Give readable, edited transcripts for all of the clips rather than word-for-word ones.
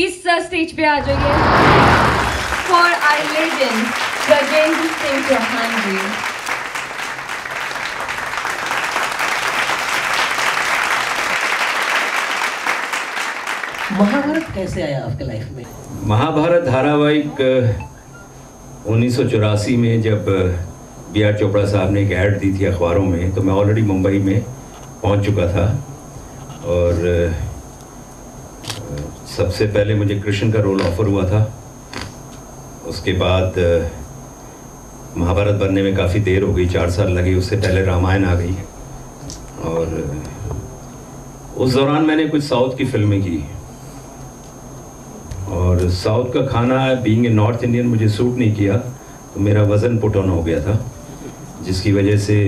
Please sir stage पे आ जाइए for our legend Gajendra Singh Chauhan ji. Mahabharat कैसे आया आपके लाइफ में? महाभारत धारावाहिक 1984 में जब B.R. चोपड़ा साहब ने एक ऐड दी थी अखबारों में, तो मैं ऑलरेडी मुंबई में पहुंच चुका था और सबसे पहले मुझे कृष्ण का रोल ऑफर हुआ था। उसके बाद महाभारत बनने में काफ़ी देर हो गई, 4 साल लगे, उससे पहले रामायण आ गई और उस दौरान मैंने कुछ साउथ की फिल्में की और साउथ का खाना बीइंग ए नॉर्थ इंडियन मुझे सूट नहीं किया, तो मेरा वज़न पुट ऑन हो गया था, जिसकी वजह से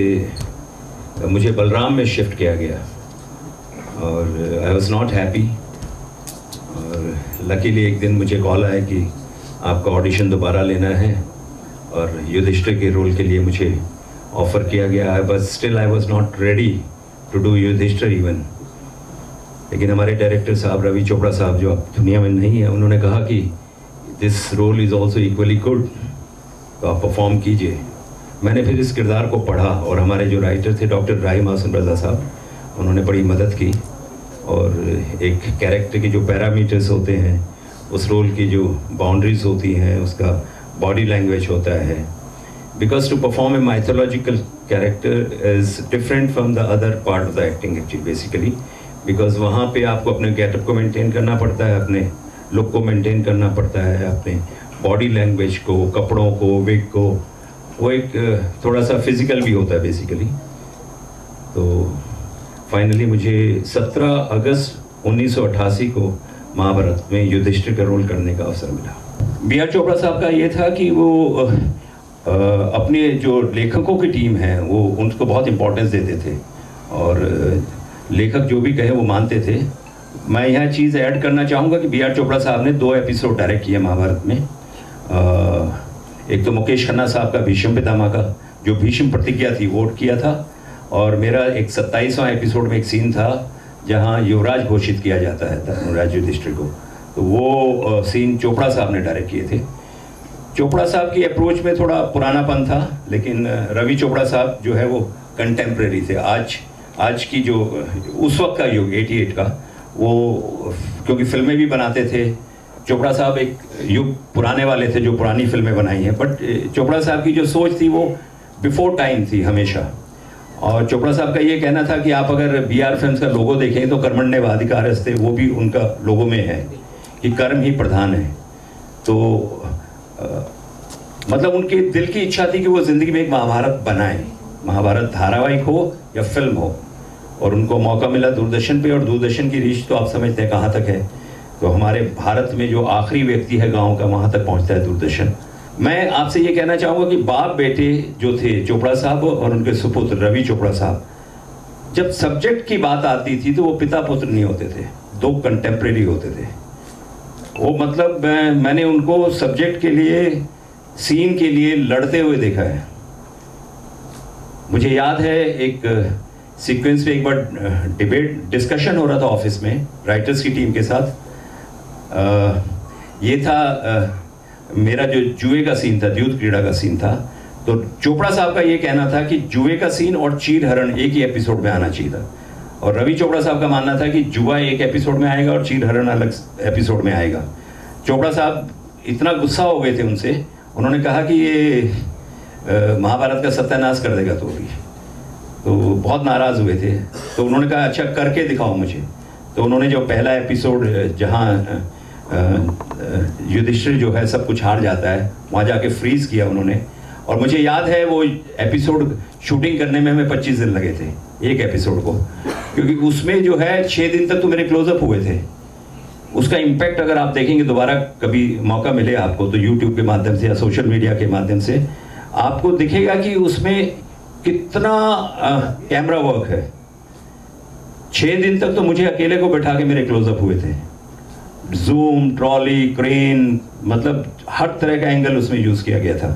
मुझे बलराम में शिफ्ट किया गया और आई वॉज नॉट हैप्पी। और लकीली एक दिन मुझे कॉल आया कि आपका ऑडिशन दोबारा लेना है और युधिष्ठिर के रोल के लिए मुझे ऑफ़र किया गया, but still I was not ready to do Yudhishthir even. लेकिन हमारे डायरेक्टर साहब रवि चोपड़ा साहब, जो अब दुनिया में नहीं है, उन्होंने कहा कि this role is also equally good, तो आप परफॉर्म कीजिए। मैंने फिर इस किरदार को पढ़ा और हमारे जो राइटर थे डॉक्टर राही मासूम रज़ा साहब, उन्होंने बड़ी मदद की और एक कैरेक्टर के जो पैरामीटर्स होते हैं, उस रोल की जो बाउंड्रीज होती हैं, उसका बॉडी लैंग्वेज होता है, because to perform a mythological character is different from the other part of the acting actually basically, because वहाँ पे आपको अपने गेटअप को मेंटेन करना पड़ता है, अपने लुक को मेंटेन करना पड़ता है, अपने बॉडी लैंग्वेज को, कपड़ों को, विग को, वो एक थोड़ा सा फिजिकल भी होता है बेसिकली। तो फाइनली मुझे 17 अगस्त 1988 को महाभारत में युधिष्ठिर का रोल करने का अवसर मिला। B.R. चोपड़ा साहब का ये था कि वो अपने जो लेखकों की टीम है वो उनको बहुत इम्पोर्टेंस देते थे और लेखक जो भी कहे वो मानते थे। मैं यह चीज़ ऐड करना चाहूँगा कि B.R. चोपड़ा साहब ने 2 एपिसोड डायरेक्ट किए महाभारत में। एक तो मुकेश खन्ना साहब का भीष्म पितामह का, जो भीष्म प्रतिज्ञा थी, वोट किया था, और मेरा एक 27वां एपिसोड में एक सीन था जहाँ युवराज घोषित किया जाता है धर्मराज युधिष्ठिर को, तो वो सीन चोपड़ा साहब ने डायरेक्ट किए थे। चोपड़ा साहब की अप्रोच में थोड़ा पुरानापन था, लेकिन रवि चोपड़ा साहब जो है वो कंटेम्प्रेरी थे। आज की जो उस वक्त का युग 88 का, वो क्योंकि फिल्में भी बनाते थे, चोपड़ा साहब एक युग पुराने वाले थे जो पुरानी फिल्में बनाई हैं, बट चोपड़ा साहब की जो सोच थी वो बिफोर टाइम थी हमेशा। और चोपड़ा साहब का ये कहना था कि आप अगर B.R. फिल्म्स का लोगो देखें तो कर्मण्येवाधिकारस्ते, वो भी उनका लोगो में है कि कर्म ही प्रधान है। तो मतलब उनके दिल की इच्छा थी कि वो ज़िंदगी में एक महाभारत बनाएं, महाभारत धारावाहिक हो या फिल्म हो, और उनको मौका मिला दूरदर्शन पे। और दूरदर्शन की रीच तो आप समझते हैं कहाँ तक है, तो हमारे भारत में जो आखिरी व्यक्ति है गांव का, वहाँ तक पहुँचता है दूरदर्शन। मैं आपसे ये कहना चाहूँगा कि बाप बेटे जो थे चोपड़ा साहब और उनके सुपुत्र रवि चोपड़ा साहब, जब सब्जेक्ट की बात आती थी तो वो पिता पुत्र नहीं होते थे, 2 कंटेम्प्रेरी होते थे। वो मतलब मैंने उनको सब्जेक्ट के लिए, सीन के लिए लड़ते हुए देखा है। मुझे याद है एक सीक्वेंस में एक बार डिस्कशन हो रहा था ऑफिस में राइटर्स की टीम के साथ। ये था मेरा जो जुए का सीन था, द्यूत क्रीड़ा का सीन था, तो चोपड़ा साहब का ये कहना था कि जुए का सीन और चीर हरण एक ही एपिसोड में आना चाहिए था, और रवि चोपड़ा साहब का मानना था कि जुआ एक एपिसोड में आएगा और चीर हरण अलग एपिसोड में आएगा। चोपड़ा साहब इतना गुस्सा हो गए थे उनसे, उन्होंने कहा कि ये महाभारत का सत्यानाश कर देगा, तो बहुत नाराज़ हुए थे। तो उन्होंने कहा अच्छा करके दिखाओ मुझे। तो उन्होंने जो पहला एपिसोड जहाँ युधिष्ठिर जो है सब कुछ हार जाता है, वहाँ जाके फ्रीज किया उन्होंने। और मुझे याद है वो एपिसोड शूटिंग करने में हमें 25 दिन लगे थे एक एपिसोड को, क्योंकि उसमें जो है 6 दिन तक तो मेरे क्लोजअप हुए थे। उसका इम्पैक्ट अगर आप देखेंगे, दोबारा कभी मौका मिले आपको तो यूट्यूब के माध्यम से या सोशल मीडिया के माध्यम से आपको दिखेगा कि उसमें कितना कैमरा वर्क है। 6 दिन तक तो मुझे अकेले को बैठा के मेरे क्लोजअप हुए थे, जूम, ट्रॉली, क्रेन, मतलब हर तरह का एंगल उसमें यूज़ किया गया था,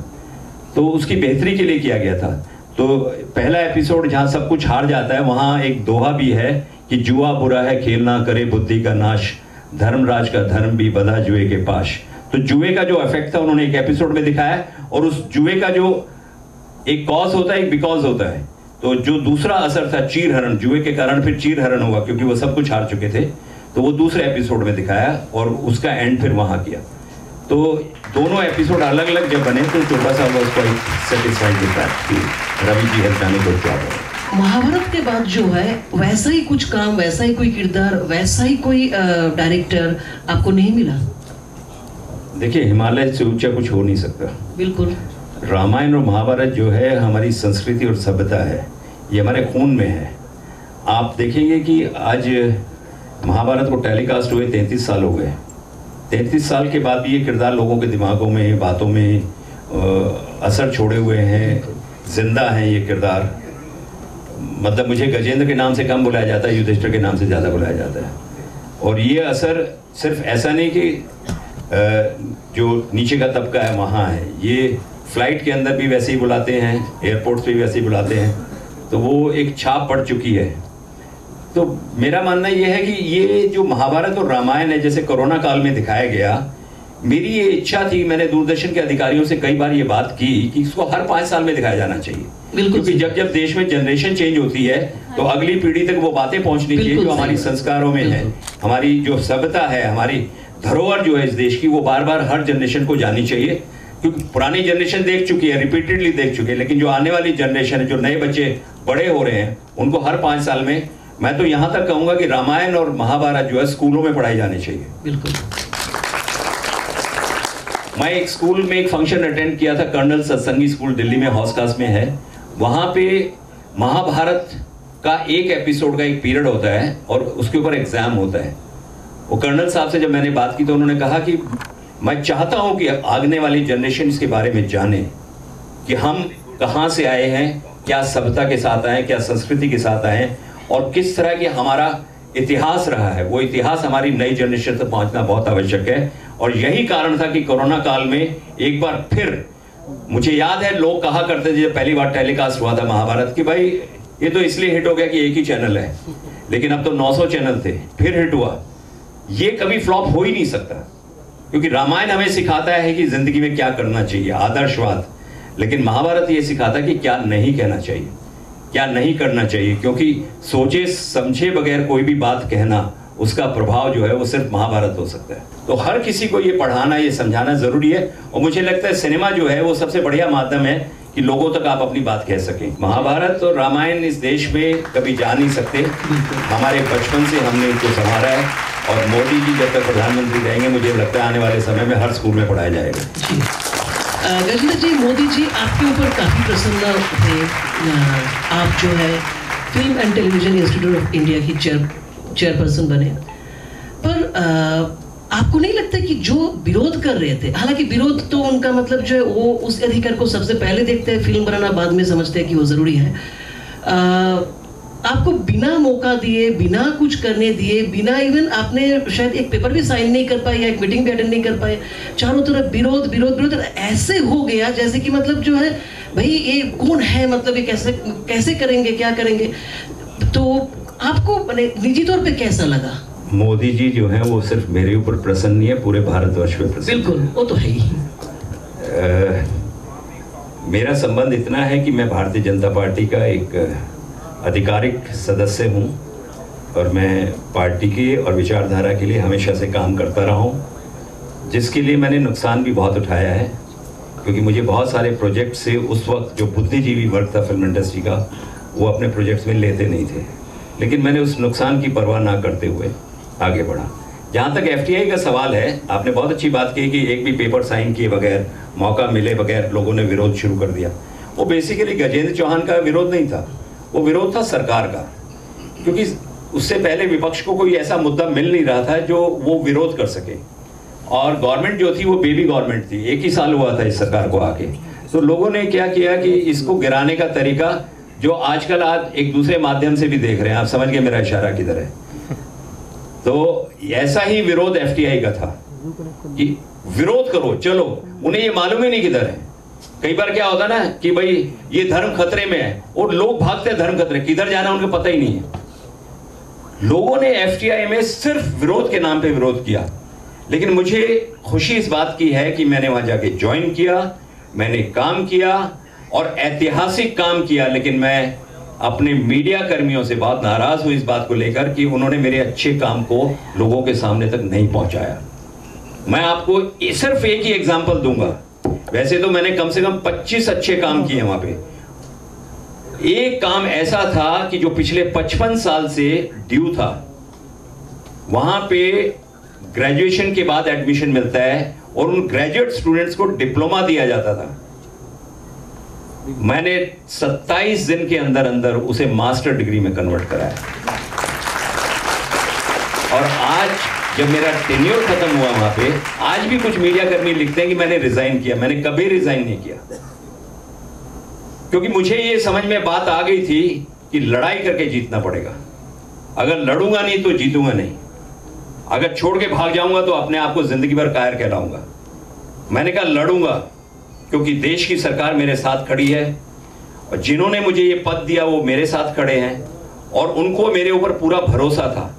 तो उसकी बेहतरी के लिए किया गया था। तो पहला एपिसोड जहाँ सब कुछ हार जाता है, वहाँ एक दोहा भी है कि जुआ बुरा है खेलना करे बुद्धि का नाश, धर्मराज का धर्म भी बधा जुए के पाश। तो जुए का जो इफेक्ट था उन्होंने एक एपिसोड में दिखाया, और उस जुए का जो एक कॉज होता है, एक बिकॉज होता है। तो जो दूसरा असर था चीरहरण, जुए के कारण फिर चीरहरण हुआ क्योंकि वो सब कुछ हार चुके थे, तो वो दूसरे एपिसोड में दिखाया और उसका एंड फिर वहां किया। तो दोनों एपिसोड अलग अलग जब बने तो चोपड़ा साहब was quite satisfied with that कि Ravi ji has done a good job. Mahabharat के बाद जो है वैसा ही कुछ काम, वैसा ही कोई किरदार, वैसा ही कोई डायरेक्टर आपको नहीं मिला? देखिए, हिमालय से ऊंचा कुछ हो नहीं सकता। बिल्कुल। रामायण और महाभारत जो है हमारी संस्कृति और सभ्यता है, ये हमारे खून में है। आप देखेंगे कि आज महाभारत को टेलीकास्ट हुए 33 साल हो गए। 33 साल के बाद भी ये किरदार लोगों के दिमागों में, बातों में असर छोड़े हुए हैं, जिंदा हैं ये किरदार। मतलब मुझे गजेंद्र के नाम से कम बुलाया जाता है, युधिष्ठिर के नाम से ज़्यादा बुलाया जाता है। और ये असर सिर्फ ऐसा नहीं कि जो नीचे का तबका है वहाँ है, ये फ्लाइट के अंदर भी वैसे ही बुलाते हैं, एयरपोर्ट्स पे भी वैसे ही बुलाते हैं, तो वो एक छाप पड़ चुकी है। तो मेरा मानना यह है कि ये जो महाभारत और रामायण है, जैसे कोरोना काल में दिखाया गया, मेरी ये इच्छा थी, मैंने दूरदर्शन के अधिकारियों से कई बार ये बात की कि इसको हर 5 साल में दिखाया जाना चाहिए। क्योंकि जब जब देश में जनरेशन चेंज होती है तो अगली पीढ़ी तक वो बातें पहुंचनी चाहिए जो हमारी संस्कारों में है, हमारी जो सभ्यता है, हमारी धरोहर जो है इस देश की, वो बार बार हर जनरेशन को जानी चाहिए। क्योंकि पुरानी जनरेशन देख चुकी है, रिपीटेडली देख चुकी है, लेकिन जो आने वाली जनरेशन है, जो नए बच्चे बड़े हो रहे हैं, उनको हर 5 साल में, मैं तो यहाँ तक कहूँगा कि रामायण और महाभारत जो है स्कूलों में पढ़ाई जानी चाहिए। बिल्कुल। मैं एक स्कूल में एक फंक्शन अटेंड किया था, कर्नल सत्संगी स्कूल दिल्ली में, हौसखास में है। वहाँ पे महाभारत का एक एपिसोड का एक पीरियड होता है और उसके ऊपर एग्जाम होता है। वो कर्नल साहब से जब मैंने बात की तो उन्होंने कहा कि मैं चाहता हूं कि आगने वाली जनरेशन इसके बारे में जाने कि हम कहां से आए हैं, क्या सभ्यता के साथ आए, क्या संस्कृति के साथ आए, और किस तरह की हमारा इतिहास रहा है। वो इतिहास हमारी नई जनरेशन तक पहुंचना बहुत आवश्यक है। और यही कारण था कि कोरोना काल में एक बार फिर, मुझे याद है लोग कहा करते थे जब पहली बार टेलीकास्ट हुआ था महाभारत कि भाई ये तो इसलिए हिट हो गया कि एक ही चैनल है, लेकिन अब तो 900 चैनल थे, फिर हिट हुआ। ये कभी फ्लॉप हो ही नहीं सकता, क्योंकि रामायण हमें सिखाता है कि जिंदगी में क्या करना चाहिए, आदर्शवाद, लेकिन महाभारत ये सिखाता कि क्या नहीं कहना चाहिए, क्या नहीं करना चाहिए। क्योंकि सोचे समझे बगैर कोई भी बात कहना, उसका प्रभाव जो है वो सिर्फ महाभारत हो सकता है। तो हर किसी को ये पढ़ाना, ये समझाना जरूरी है। और मुझे लगता है सिनेमा जो है वो सबसे बढ़िया माध्यम है कि लोगों तक आप अपनी बात कह सकें। महाभारत और रामायण इस देश में कभी जा नहीं सकते, हमारे बचपन से हमने इनको संभाला है, और मोदी जी जब तक प्रधानमंत्री रहेंगे मुझे लगता है आने वाले समय में हर स्कूल में पढ़ाया जाएगा। गजेंद्र जी, मोदी जी आपके ऊपर काफ़ी प्रसन्न थे। आप जो है film and television institute of India की चेयरपर्सन बने, पर आपको नहीं लगता कि जो विरोध कर रहे थे, हालांकि विरोध तो उनका मतलब जो है वो उस अधिकार को सबसे पहले देखते हैं, फिल्म बनाना बाद में समझते हैं कि वो ज़रूरी है, आपको बिना मौका दिए, बिना कुछ करने दिए, बिना इवन आपने शायद एक पेपर भी साइन नहीं कर पाए या एक मीटिंग भी अटेंड नहीं कर पाए, चारों तरफ विरोध विरोध विरोध, ऐसे हो गया जैसे कि मतलब जो है भाई ये कौन है, मतलब ये कैसे करेंगे, क्या करेंगे। तो आपको निजी तौर पे कैसा लगा? मोदी जी जो हैं वो सिर्फ मेरे ऊपर प्रसन्न नहीं है, पूरे भारतवर्ष में प्रसन्न। बिल्कुल, वो तो है ही। मेरा संबंध इतना है कि मैं भारतीय जनता पार्टी का एक आधिकारिक सदस्य हूं, और मैं पार्टी के और विचारधारा के लिए हमेशा से काम करता रहा हूं, जिसके लिए मैंने नुकसान भी बहुत उठाया है, क्योंकि मुझे बहुत सारे प्रोजेक्ट से उस वक्त जो बुद्धिजीवी वर्ग था फिल्म इंडस्ट्री का, वो अपने प्रोजेक्ट्स में लेते नहीं थे, लेकिन मैंने उस नुकसान की परवाह ना करते हुए आगे बढ़ा। जहाँ तक FTI का सवाल है, आपने बहुत अच्छी बात की कि एक भी पेपर साइन किए बगैर, मौका मिले बगैर लोगों ने विरोध शुरू कर दिया। वो बेसिकली गजेंद्र चौहान का विरोध नहीं था, वो विरोध था सरकार का, क्योंकि उससे पहले विपक्ष को कोई ऐसा मुद्दा मिल नहीं रहा था जो वो विरोध कर सके, और गवर्नमेंट जो थी वो बेबी गवर्नमेंट थी, 1 ही साल हुआ था इस सरकार को आके। तो लोगों ने क्या किया कि इसको गिराने का तरीका जो आजकल आज एक दूसरे माध्यम से भी देख रहे हैं, आप समझ गए मेरा इशारा किधर है। तो ऐसा ही विरोध FTI का था कि विरोध करो, चलो, उन्हें ये मालूम ही नहीं किधर है। कई बार क्या होता ना कि भाई ये धर्म खतरे में है, और लोग भागते हैं धर्म खतरे, किधर जाना उनको पता ही नहीं है। लोगों ने एफटीआई में सिर्फ विरोध के नाम पे विरोध किया, लेकिन मुझे खुशी इस बात की है कि मैंने वहां जाके ज्वाइन किया, मैंने काम किया और ऐतिहासिक काम किया। लेकिन मैं अपने मीडिया कर्मियों से बहुत नाराज हूं इस बात को लेकर कि उन्होंने मेरे अच्छे काम को लोगों के सामने तक नहीं पहुंचाया। मैं आपको सिर्फ एक ही एग्जांपल दूंगा। वैसे तो मैंने कम से कम 25 अच्छे काम किए वहां पे। एक काम ऐसा था कि जो पिछले 55 साल से ड्यू था, वहां पे ग्रेजुएशन के बाद एडमिशन मिलता है और उन ग्रेजुएट स्टूडेंट्स को डिप्लोमा दिया जाता था। मैंने 27 दिन के अंदर अंदर उसे मास्टर डिग्री में कन्वर्ट कराया। और आज जब मेरा टेन्योर खत्म हुआ वहां पे, आज भी कुछ मीडिया कर्मी लिखते हैं कि मैंने रिजाइन किया। मैंने कभी रिजाइन नहीं किया, क्योंकि मुझे ये समझ में बात आ गई थी कि लड़ाई करके जीतना पड़ेगा। अगर लड़ूंगा नहीं तो जीतूंगा नहीं। अगर छोड़ के भाग जाऊंगा तो अपने आप को जिंदगी भर कायर कहलाऊंगा। मैंने कहा लड़ूंगा, क्योंकि देश की सरकार मेरे साथ खड़ी है और जिन्होंने मुझे ये पद दिया वो मेरे साथ खड़े हैं और उनको मेरे ऊपर पूरा भरोसा था।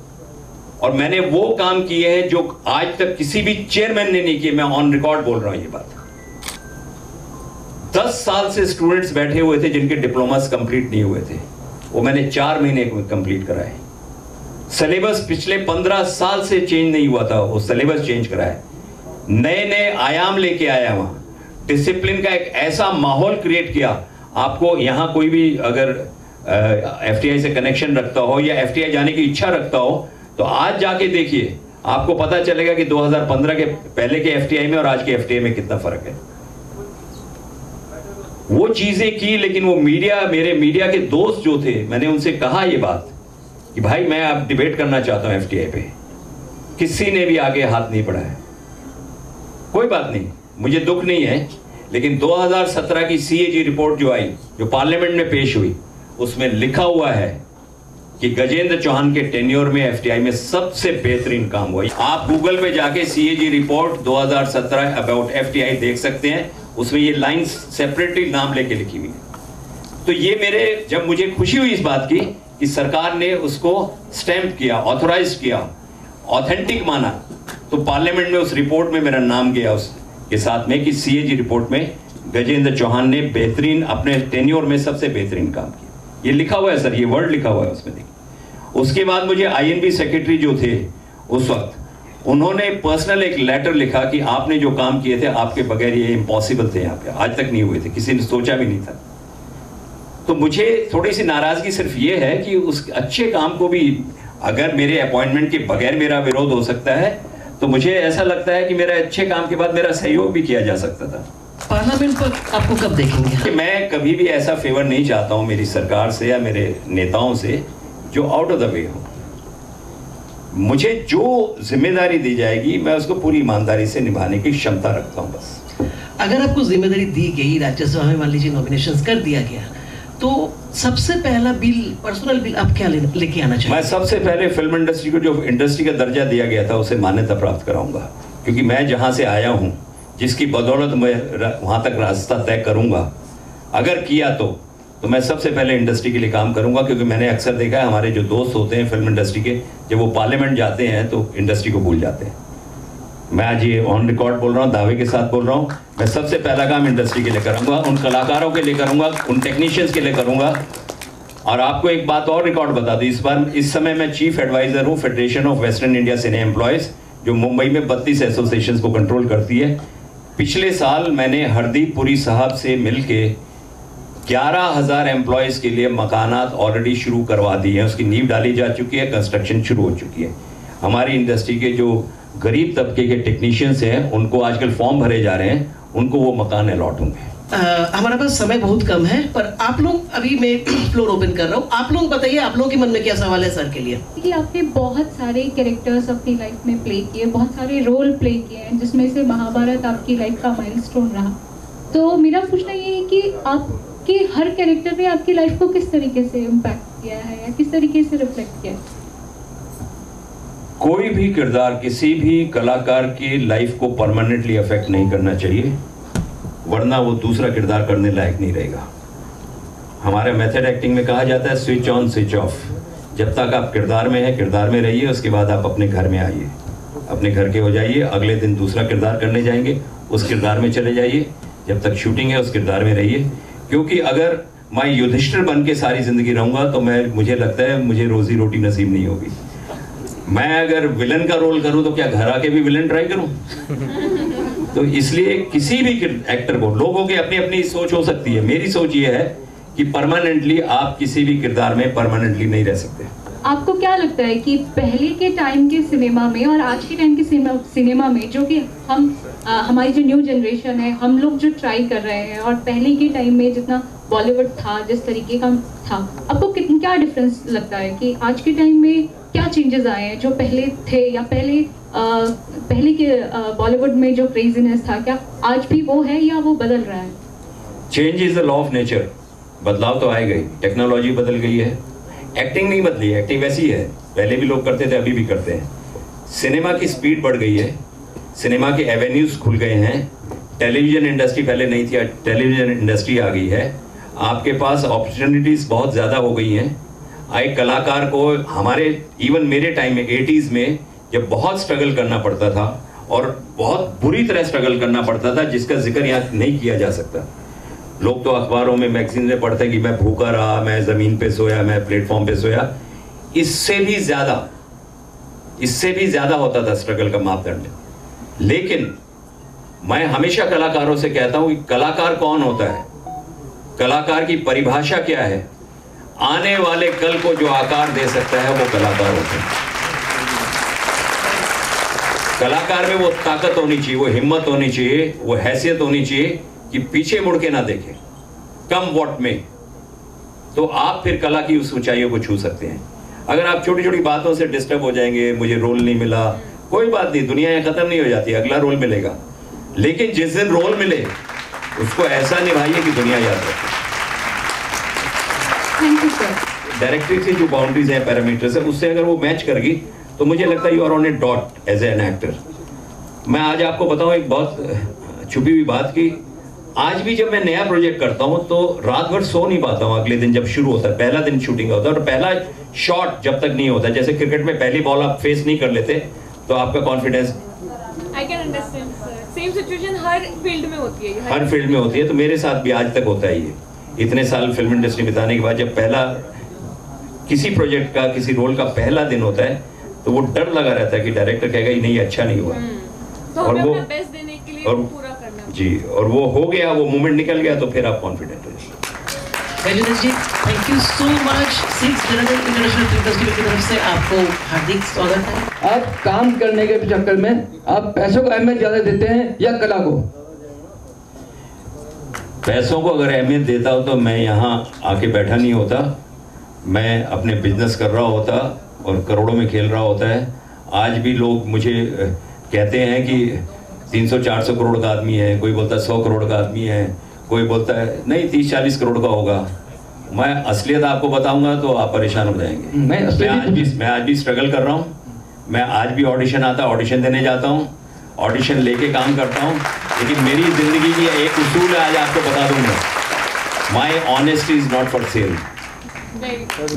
और मैंने वो काम किए हैं जो आज तक किसी भी चेयरमैन ने नहीं किए। मैं ऑन रिकॉर्ड बोल रहा हूं ये बात। 10 साल से स्टूडेंट्स बैठे हुए थे जिनके डिप्लोमास कंप्लीट नहीं हुए थे, वो मैंने 4 महीने में कंप्लीट कराए। सिलेबस पिछले 15 साल से चेंज नहीं हुआ था, वो सिलेबस चेंज कराए। नए नए आयाम लेके आया वहां, डिसिप्लिन का एक ऐसा माहौल क्रिएट किया। आपको यहां कोई भी अगर एफटीआई से कनेक्शन रखता हो या एफटीआई जाने की इच्छा रखता हो तो आज जाके देखिए, आपको पता चलेगा कि 2015 के पहले के एफटीआई में और आज के एफटीआई में कितना फर्क है। वो चीजें की, लेकिन वो मीडिया, मेरे मीडिया के दोस्त जो थे, मैंने उनसे कहा ये बात कि भाई मैं अब डिबेट करना चाहता हूं एफटीआई पे। किसी ने भी आगे हाथ नहीं बढ़ाया। कोई बात नहीं, मुझे दुख नहीं है, लेकिन 2017 की सीएजी रिपोर्ट जो आई, जो पार्लियामेंट में पेश हुई, उसमें लिखा हुआ है कि गजेंद्र चौहान के टेन्योर में एफटीआई में सबसे बेहतरीन काम हुआ। आप गूगल पे जाके सीएजी रिपोर्ट 2017 अबाउट एफटीआई देख सकते हैं, उसमें ये लाइन सेपरेटली नाम लेके लिखी हुई है। तो ये मेरे, जब मुझे खुशी हुई इस बात की कि सरकार ने उसको स्टैंप किया, ऑथोराइज किया, ऑथेंटिक माना, तो पार्लियामेंट में उस रिपोर्ट में मेरा नाम गया उसके साथ में कि सीएजी रिपोर्ट में गजेंद्र चौहान ने बेहतरीन, अपने टेन्योर में सबसे बेहतरीन काम किया। ये लिखा हुआ है सर, ये वर्ड लिखा हुआ है उसमें, देखिए। उसके बाद मुझे आईएनबी सेक्रेटरी जो थे उस वक्त, उन्होंने पर्सनल एक लेटर लिखा कि आपने जो काम किए थे आपके बगैर ये इम्पॉसिबल थे, यहाँ पे आज तक नहीं हुए थे, किसी ने सोचा भी नहीं था। तो मुझे थोड़ी सी नाराजगी सिर्फ ये है कि उस अच्छे काम को भी अगर मेरे अपॉइंटमेंट के बगैर मेरा विरोध हो सकता है, तो मुझे ऐसा लगता है कि मेरा अच्छे काम के बाद मेरा सहयोग भी किया जा सकता था। पार्लियामेंट पर आपको कब देखेंगे? मैं कभी भी ऐसा फेवर नहीं चाहता हूं मेरी सरकार से या मेरे नेताओं से जो आउट ऑफ द वे हो। मुझे जो जिम्मेदारी दी जाएगी मैं उसको पूरी ईमानदारी से निभाने की क्षमता रखता हूं। बस अगर आपको जिम्मेदारी दी गई, राज्यसभा में मान लीजिए नॉमिनेशंस कर दिया गया, तो सबसे पहला बिल, पर्सनल बिल आप क्या लेके आना चाहिए? मैं सबसे पहले फिल्म इंडस्ट्री को जो इंडस्ट्री का दर्जा दिया गया था उसे मान्यता प्राप्त कराऊंगा, क्योंकि मैं जहां से आया हूं, जिसकी बदौलत मैं वहां तक रास्ता तय करूंगा, अगर किया तो मैं सबसे पहले इंडस्ट्री के लिए काम करूंगा। क्योंकि मैंने अक्सर देखा है हमारे जो दोस्त होते हैं फिल्म इंडस्ट्री के, जब वो पार्लियामेंट जाते हैं तो इंडस्ट्री को भूल जाते हैं। मैं आज ये ऑन रिकॉर्ड बोल रहा हूँ, दावे के साथ बोल रहा हूँ, मैं सबसे पहला काम इंडस्ट्री के लिए करूंगा, उन कलाकारों के लिए करूंगा, उन टेक्नीशियंस के लिए करूंगा। और आपको एक बात और रिकॉर्ड बता दूं, इस समय मैं चीफ एडवाइजर हूँ federation of western India cine employees, जो मुंबई में 32 एसोसिएशंस को कंट्रोल करती है। पिछले साल मैंने हरदीप पुरी साहब से मिलके 11,000 एम्प्लॉयज के लिए मकानात ऑलरेडी शुरू करवा दी है। उसकी नींव डाली जा चुकी है, कंस्ट्रक्शन शुरू हो चुकी है। हमारी इंडस्ट्री के जो गरीब तबके के टेक्नीशियंस हैं, उनको आजकल फॉर्म भरे जा रहे हैं, उनको वो मकान अलॉट होंगे। हमारे पास समय बहुत कम है, पर आप लोग, अभी मैं फ्लोर ओपन कर रहा हूँ, आप लोग बताइए, आप लोगों के मन में क्या सवाल है सर के लिए? कि आपने बहुत सारे कैरेक्टर्स अपनी लाइफ में प्ले किए, बहुत सारे रोल प्ले किए हैं, जिसमें से महाभारत आपकी लाइफ का माइलस्टोन रहा। तो मेरा पूछना ये है कि आपके हर कैरेक्टर ने आपकी लाइफ को किस तरीके से इम्पैक्ट किया है या किस तरीके से रिफ्लेक्ट किया है? कोई भी किरदार किसी भी कलाकार की लाइफ को परमानेंटली अफेक्ट नहीं करना चाहिए, वरना वो दूसरा किरदार करने लायक नहीं रहेगा। हमारे मेथड एक्टिंग में कहा जाता है स्विच ऑन स्विच ऑफ। जब तक आप किरदार में हैं किरदार में रहिए, उसके बाद आप अपने घर में आइए, अपने घर के हो जाइए, अगले दिन दूसरा किरदार करने जाएंगे, उस किरदार में चले जाइए, जब तक शूटिंग है उस किरदार में रहिए। क्योंकि अगर मैं युधिष्ठिर बन के सारी जिंदगी रहूंगा तो मुझे लगता है मुझे रोजी रोटी नसीब नहीं होगी। मैं अगर विलन का रोल करूं तो क्या घर आके भी विलन ट्राई करूं? तो इसलिए किसी भी एक्टर को, लोगों की अपनी अपनी सोच हो सकती है, मेरी सोच ये है कि परमानेंटली आप किसी भी किरदार में परमानेंटली नहीं रह सकते। आपको क्या लगता है कि पहले के टाइम के सिनेमा में और आज के टाइम के सिनेमा में, जो कि हमारी जो न्यू जनरेशन है, हम लोग जो ट्राई कर रहे हैं, और पहले के टाइम में जितना बॉलीवुड था, जिस तरीके का था, आपको क्या डिफरेंस लगता है कि आज के टाइम में क्या चेंजेस आए हैं जो पहले थे, या पहले के बॉलीवुड में जो क्रेजीनेस था, क्या आज भी वो है या वो बदल रहा है? Change is the law of nature. बदलाव तो आएगा ही, टेक्नोलॉजी बदल गई है, एक्टिंग नहीं बदली है, एक्टिंग वैसी है, पहले भी लोग करते थे, अभी भी करते हैं। सिनेमा की स्पीड बढ़ गई है, सिनेमा के एवेन्यूज खुल गए हैं, टेलीविजन इंडस्ट्री पहले नहीं थी, टेलीविजन इंडस्ट्री आ गई है, आपके पास अपॉर्चुनिटीज बहुत ज़्यादा हो गई हैं। एक कलाकार को हमारे इवन मेरे टाइम में 80s में जब बहुत स्ट्रगल करना पड़ता था, और बहुत बुरी तरह स्ट्रगल करना पड़ता था, जिसका जिक्र यहाँ नहीं किया जा सकता। लोग तो अखबारों में, मैगजीन में पढ़ते कि मैं भूखा रहा, मैं ज़मीन पे सोया, मैं प्लेटफॉर्म पे सोया। इससे भी ज़्यादा होता था स्ट्रगल का मापदंड। लेकिन मैं हमेशा कलाकारों से कहता हूं कि कलाकार कौन होता है, कलाकार की परिभाषा क्या है। आने वाले कल को जो आकार दे सकता है वो कलाकार होता है। कलाकार में वो ताकत होनी चाहिए, वो हिम्मत होनी चाहिए, वो हैसियत होनी चाहिए कि पीछे मुड़ के ना देखे, कम वॉट में, तो आप फिर कला की उस ऊंचाइयों को छू सकते हैं। अगर आप छोटी छोटी बातों से डिस्टर्ब हो जाएंगे, मुझे रोल नहीं मिला, कोई बात नहीं, दुनिया यहाँ खत्म नहीं हो जाती, अगला रोल मिलेगा। लेकिन जिस दिन रोल मिले उसको ऐसा निभाइए कि दुनिया याद रखे। Thank you sir. डायरेक्टर की जो बाउंड्रीज है, पैरामीटर्स है, उससे अगर वो मैच कर गई तो मुझे लगता है you are on a dot edge an actor. मैं आज आपको बताऊं एक बहुत छुपी हुई बात की, आज भी जब मैं नया प्रोजेक्ट करता हूं तो रात भर सो नहीं पाता हूं। अगले दिन जब शुरू होता है, पहला दिन शूटिंग होता है, और पहला शॉट जब तक नहीं होता, जैसे क्रिकेट में पहली बॉल आप फेस नहीं कर लेते तो आपका confidence, I can understand sir, same situation her field में होती है, हर फील्ड में होती है। तो मेरे साथ भी आज तक होता है ये, इतने साल फिल्म इंडस्ट्री बिताने के बाद जब पहला किसी प्रोजेक्ट का, किसी रोल का पहला दिन होता है तो वो डर लगा रहता है कि डायरेक्टर कहेगा ये नहीं, अच्छा नहीं हुआ, तो और हमें वो अपना बेस्ट देने के लिए और पूरा करना जी, और वो हो गया, वो मोमेंट निकल गया तो फिर आप कॉन्फिडेंट हो। जी thank you so much. 6 general international film festival की तरफ से आपको हार्दिक स्वागत है। आप काम करने के चक्कर में आप पैसों को अहमियत ज्यादा देते हैं या कला को? पैसों को अगर अहमियत देता हो तो मैं यहाँ आके बैठा नहीं होता, मैं अपने बिजनेस कर रहा होता और करोड़ों में खेल रहा होता है। आज भी लोग मुझे कहते हैं कि 300-400 करोड़ का आदमी है, कोई बोलता है 100 करोड़ का आदमी है, कोई बोलता है नहीं 30-40 करोड़ का होगा। मैं असलियत आपको बताऊंगा तो आप परेशान हो जाएंगे। मैं आज भी स्ट्रगल कर रहा हूँ, मैं आज भी ऑडिशन आता, ऑडिशन देने जाता हूँ, ऑडिशन लेके काम करता हूँ। लेकिन मेरी जिंदगी की एक उसूल है, आज आपको बता दूंगा, my honesty is not for sale.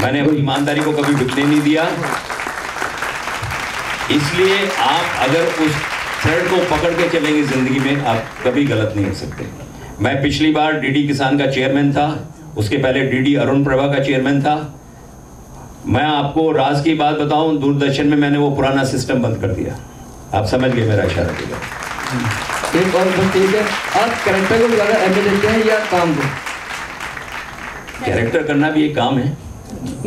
मैंने अपनी ईमानदारी को कभी बिकने नहीं दिया। इसलिए आप अगर उस थ्रेड को पकड़ के चलेंगे जिंदगी में, आप कभी गलत नहीं हो सकते। मैं पिछली बार डीडी किसान का चेयरमैन था, उसके पहले डीडी अरुण प्रभा का चेयरमैन था। मैं आपको राज की बात बताऊं, दूरदर्शन में मैंने वो पुराना सिस्टम बंद कर दिया। आप समझ गए मेरा इशारा किया। एक और बात है, आप कैरेक्टर को ज्यादा अहमियत देते हैं या काम को? कैरेक्टर करना भी एक काम है।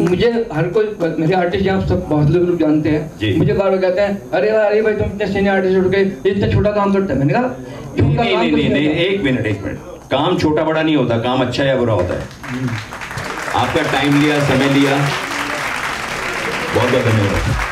मुझे हर कोई, मेरे आर्टिस्ट यहाँ सब बहुत लोग जानते हैं, मुझे बार बार कहते हैं अरे भाई तुम इतने सीनियर आर्टिस्ट उठ के इतना छोटा काम करते हैं। मैंने कहा नहीं, एक मिनट, काम छोटा बड़ा नहीं होता, काम अच्छा या बुरा होता है। आपका टाइम लिया, समय लिया, बहुत बहुत धन्यवाद।